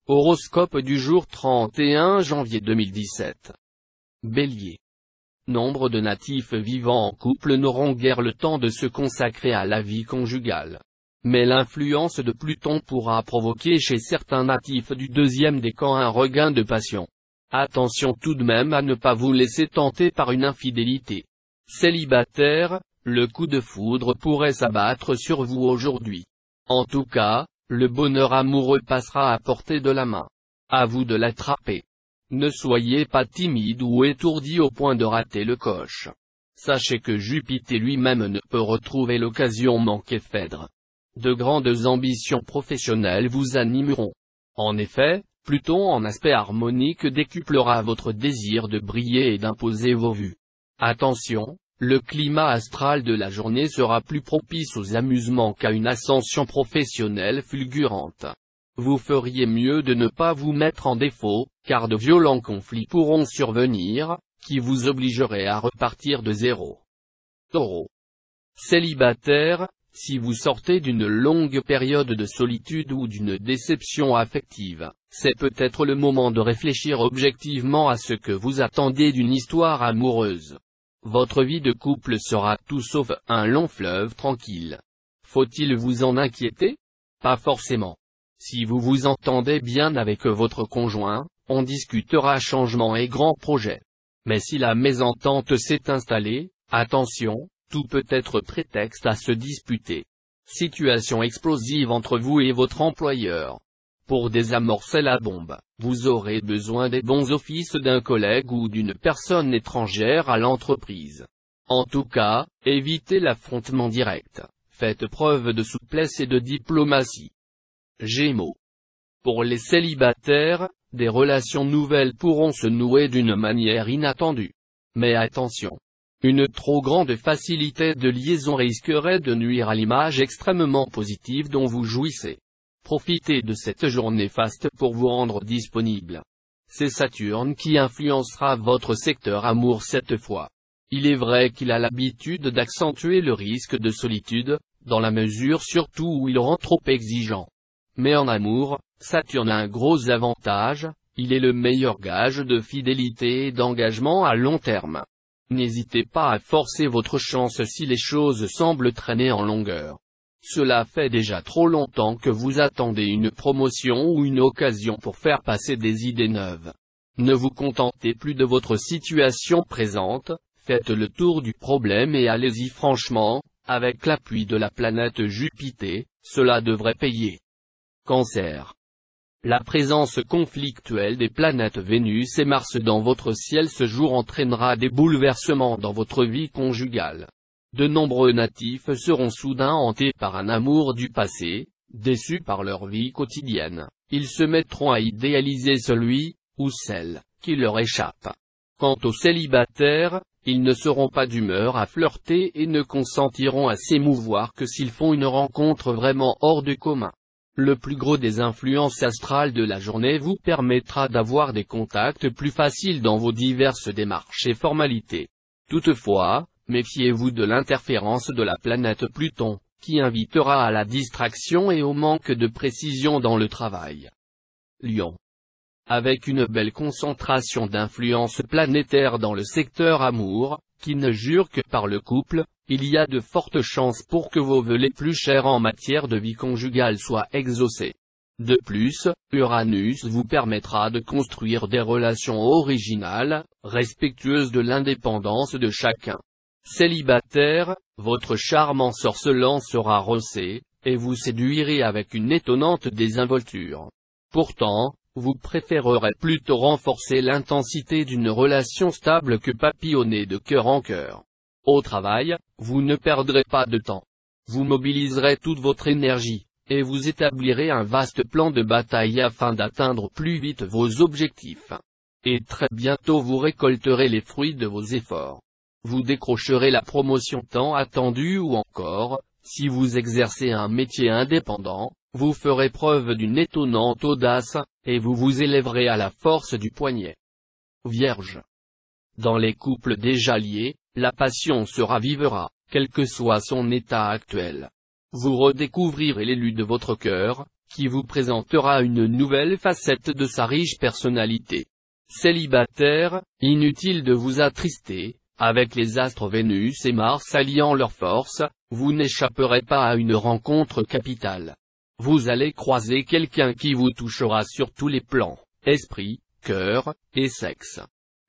Horoscope du jour 31 janvier 2017. Bélier. Nombre de natifs vivant en couple n'auront guère le temps de se consacrer à la vie conjugale. Mais l'influence de Pluton pourra provoquer chez certains natifs du deuxième décan un regain de passion. Attention tout de même à ne pas vous laisser tenter par une infidélité. Célibataire, le coup de foudre pourrait s'abattre sur vous aujourd'hui. En tout cas, le bonheur amoureux passera à portée de la main. À vous de l'attraper. Ne soyez pas timide ou étourdi au point de rater le coche. Sachez que Jupiter lui-même ne peut retrouver l'occasion manquée Phèdre. De grandes ambitions professionnelles vous animeront. En effet, Pluton en aspect harmonique décuplera votre désir de briller et d'imposer vos vues. Attention, le climat astral de la journée sera plus propice aux amusements qu'à une ascension professionnelle fulgurante. Vous feriez mieux de ne pas vous mettre en défaut, car de violents conflits pourront survenir, qui vous obligeraient à repartir de zéro. Taureau. Célibataire, si vous sortez d'une longue période de solitude ou d'une déception affective, c'est peut-être le moment de réfléchir objectivement à ce que vous attendiez d'une histoire amoureuse. Votre vie de couple sera tout sauf un long fleuve tranquille. Faut-il vous en inquiéter? Pas forcément. Si vous vous entendez bien avec votre conjoint, on discutera changements et grands projets. Mais si la mésentente s'est installée, attention, tout peut être prétexte à se disputer. Situation explosive entre vous et votre employeur. Pour désamorcer la bombe, vous aurez besoin des bons offices d'un collègue ou d'une personne étrangère à l'entreprise. En tout cas, évitez l'affrontement direct. Faites preuve de souplesse et de diplomatie. Gémeaux. Pour les célibataires, des relations nouvelles pourront se nouer d'une manière inattendue. Mais attention. Une trop grande facilité de liaison risquerait de nuire à l'image extrêmement positive dont vous jouissez. Profitez de cette journée faste pour vous rendre disponible. C'est Saturne qui influencera votre secteur amour cette fois. Il est vrai qu'il a l'habitude d'accentuer le risque de solitude, dans la mesure surtout où il rend trop exigeant. Mais en amour, Saturne a un gros avantage, il est le meilleur gage de fidélité et d'engagement à long terme. N'hésitez pas à forcer votre chance si les choses semblent traîner en longueur. Cela fait déjà trop longtemps que vous attendez une promotion ou une occasion pour faire passer des idées neuves. Ne vous contentez plus de votre situation présente, faites le tour du problème et allez-y franchement, avec l'appui de la planète Jupiter, cela devrait payer. Cancer. La présence conflictuelle des planètes Vénus et Mars dans votre ciel ce jour entraînera des bouleversements dans votre vie conjugale. De nombreux natifs seront soudain hantés par un amour du passé, déçus par leur vie quotidienne. Ils se mettront à idéaliser celui, ou celle, qui leur échappe. Quant aux célibataires, ils ne seront pas d'humeur à flirter et ne consentiront à s'émouvoir que s'ils font une rencontre vraiment hors du commun. Le plus gros des influences astrales de la journée vous permettra d'avoir des contacts plus faciles dans vos diverses démarches et formalités. Toutefois, méfiez-vous de l'interférence de la planète Pluton, qui invitera à la distraction et au manque de précision dans le travail. Lion. Avec une belle concentration d'influences planétaires dans le secteur amour, qui ne jure que par le couple, il y a de fortes chances pour que vos vœux les plus chers en matière de vie conjugale soient exaucés. De plus, Uranus vous permettra de construire des relations originales, respectueuses de l'indépendance de chacun. Célibataire, votre charme ensorcelant sera rossé, et vous séduirez avec une étonnante désinvolture. Pourtant, vous préférerez plutôt renforcer l'intensité d'une relation stable que papillonner de cœur en cœur. Au travail, vous ne perdrez pas de temps. Vous mobiliserez toute votre énergie, et vous établirez un vaste plan de bataille afin d'atteindre plus vite vos objectifs. Et très bientôt vous récolterez les fruits de vos efforts. Vous décrocherez la promotion tant attendue ou encore, si vous exercez un métier indépendant, vous ferez preuve d'une étonnante audace, et vous vous élèverez à la force du poignet. Vierge. Dans les couples déjà liés, la passion se ravivera, quel que soit son état actuel. Vous redécouvrirez l'élu de votre cœur, qui vous présentera une nouvelle facette de sa riche personnalité. Célibataire, inutile de vous attrister, avec les astres Vénus et Mars alliant leurs forces, vous n'échapperez pas à une rencontre capitale. Vous allez croiser quelqu'un qui vous touchera sur tous les plans, esprit, cœur, et sexe.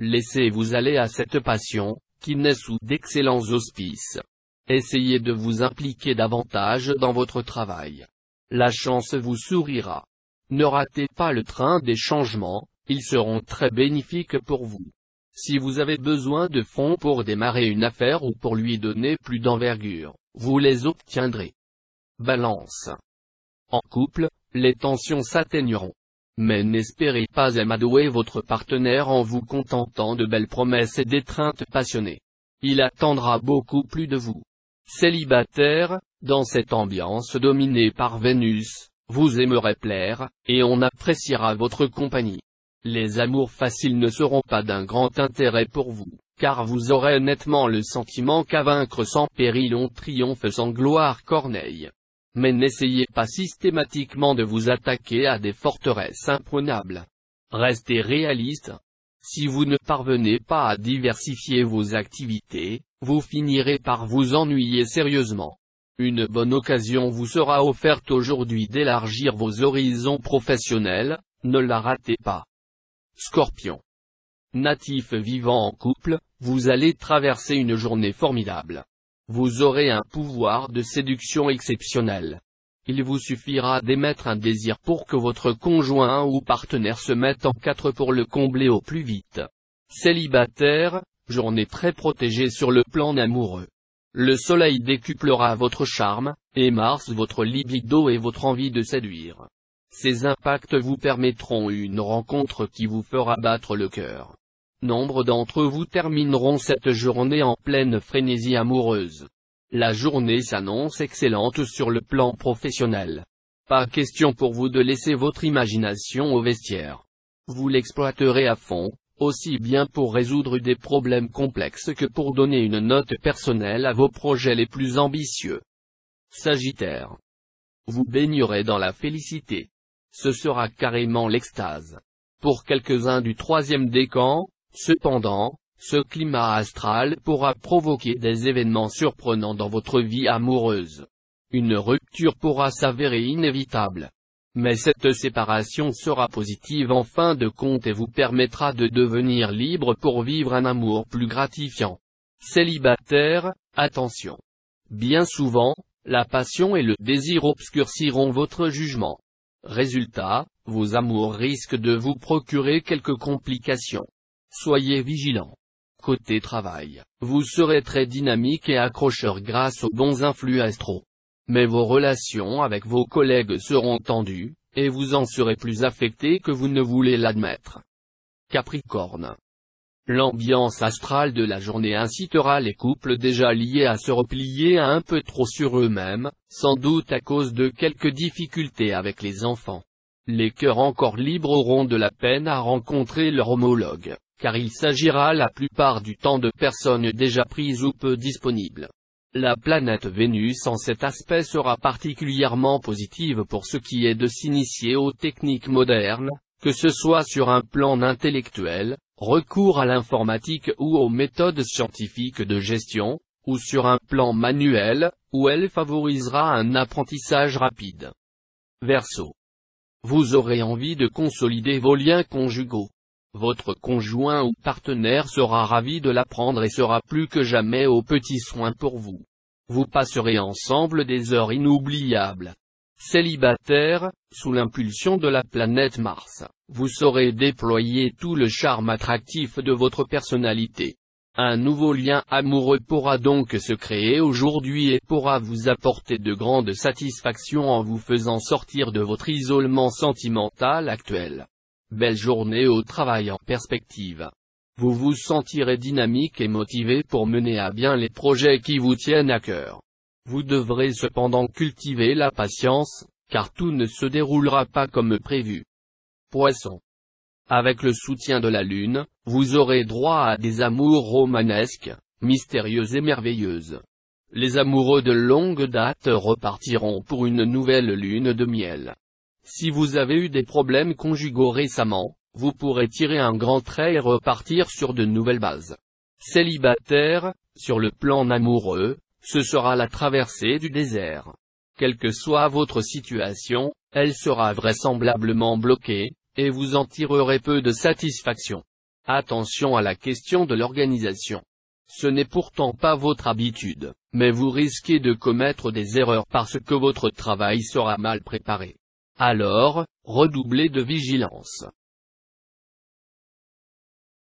Laissez-vous aller à cette passion, qui naît sous d'excellents auspices. Essayez de vous impliquer davantage dans votre travail. La chance vous sourira. Ne ratez pas le train des changements, ils seront très bénéfiques pour vous. Si vous avez besoin de fonds pour démarrer une affaire ou pour lui donner plus d'envergure, vous les obtiendrez. Balance. En couple, les tensions s'atténueront. Mais n'espérez pas amadouer votre partenaire en vous contentant de belles promesses et d'étreintes passionnées. Il attendra beaucoup plus de vous. Célibataire, dans cette ambiance dominée par Vénus, vous aimerez plaire, et on appréciera votre compagnie. Les amours faciles ne seront pas d'un grand intérêt pour vous, car vous aurez nettement le sentiment qu'à vaincre sans péril on triomphe sans gloire Corneille. Mais n'essayez pas systématiquement de vous attaquer à des forteresses imprenables. Restez réaliste. Si vous ne parvenez pas à diversifier vos activités, vous finirez par vous ennuyer sérieusement. Une bonne occasion vous sera offerte aujourd'hui d'élargir vos horizons professionnels, ne la ratez pas. Scorpion. Natif vivant en couple, vous allez traverser une journée formidable. Vous aurez un pouvoir de séduction exceptionnel. Il vous suffira d'émettre un désir pour que votre conjoint ou partenaire se mette en quatre pour le combler au plus vite. Célibataire, journée très protégée sur le plan amoureux. Le soleil décuplera votre charme, et Mars votre libido et votre envie de séduire. Ces impacts vous permettront une rencontre qui vous fera battre le cœur. Nombre d'entre vous termineront cette journée en pleine frénésie amoureuse. La journée s'annonce excellente sur le plan professionnel. Pas question pour vous de laisser votre imagination au vestiaire. Vous l'exploiterez à fond, aussi bien pour résoudre des problèmes complexes que pour donner une note personnelle à vos projets les plus ambitieux. Sagittaire. Vous baignerez dans la félicité. Ce sera carrément l'extase. Pour quelques-uns du troisième décan, cependant, ce climat astral pourra provoquer des événements surprenants dans votre vie amoureuse. Une rupture pourra s'avérer inévitable. Mais cette séparation sera positive en fin de compte et vous permettra de devenir libre pour vivre un amour plus gratifiant. Célibataire, attention. Bien souvent, la passion et le désir obscurciront votre jugement. Résultat, vos amours risquent de vous procurer quelques complications. Soyez vigilants. Côté travail, vous serez très dynamique et accrocheur grâce aux bons influx astraux. Mais vos relations avec vos collègues seront tendues, et vous en serez plus affecté que vous ne voulez l'admettre. Capricorne. L'ambiance astrale de la journée incitera les couples déjà liés à se replier un peu trop sur eux-mêmes, sans doute à cause de quelques difficultés avec les enfants. Les cœurs encore libres auront de la peine à rencontrer leur homologue, car il s'agira la plupart du temps de personnes déjà prises ou peu disponibles. La planète Vénus en cet aspect sera particulièrement positive pour ce qui est de s'initier aux techniques modernes, que ce soit sur un plan intellectuel, recours à l'informatique ou aux méthodes scientifiques de gestion, ou sur un plan manuel, où elle favorisera un apprentissage rapide. Verseau. Vous aurez envie de consolider vos liens conjugaux. Votre conjoint ou partenaire sera ravi de l'apprendre et sera plus que jamais aux petits soins pour vous. Vous passerez ensemble des heures inoubliables. Célibataire, sous l'impulsion de la planète Mars, vous saurez déployer tout le charme attractif de votre personnalité. Un nouveau lien amoureux pourra donc se créer aujourd'hui et pourra vous apporter de grandes satisfactions en vous faisant sortir de votre isolement sentimental actuel. Belle journée au travail en perspective. Vous vous sentirez dynamique et motivé pour mener à bien les projets qui vous tiennent à cœur. Vous devrez cependant cultiver la patience, car tout ne se déroulera pas comme prévu. Poisson. Avec le soutien de la Lune, vous aurez droit à des amours romanesques, mystérieuses et merveilleuses. Les amoureux de longue date repartiront pour une nouvelle lune de miel. Si vous avez eu des problèmes conjugaux récemment, vous pourrez tirer un grand trait et repartir sur de nouvelles bases. Célibataire, sur le plan amoureux, ce sera la traversée du désert. Quelle que soit votre situation, elle sera vraisemblablement bloquée, et vous en tirerez peu de satisfaction. Attention à la question de l'organisation. Ce n'est pourtant pas votre habitude, mais vous risquez de commettre des erreurs parce que votre travail sera mal préparé. Alors, redoublez de vigilance.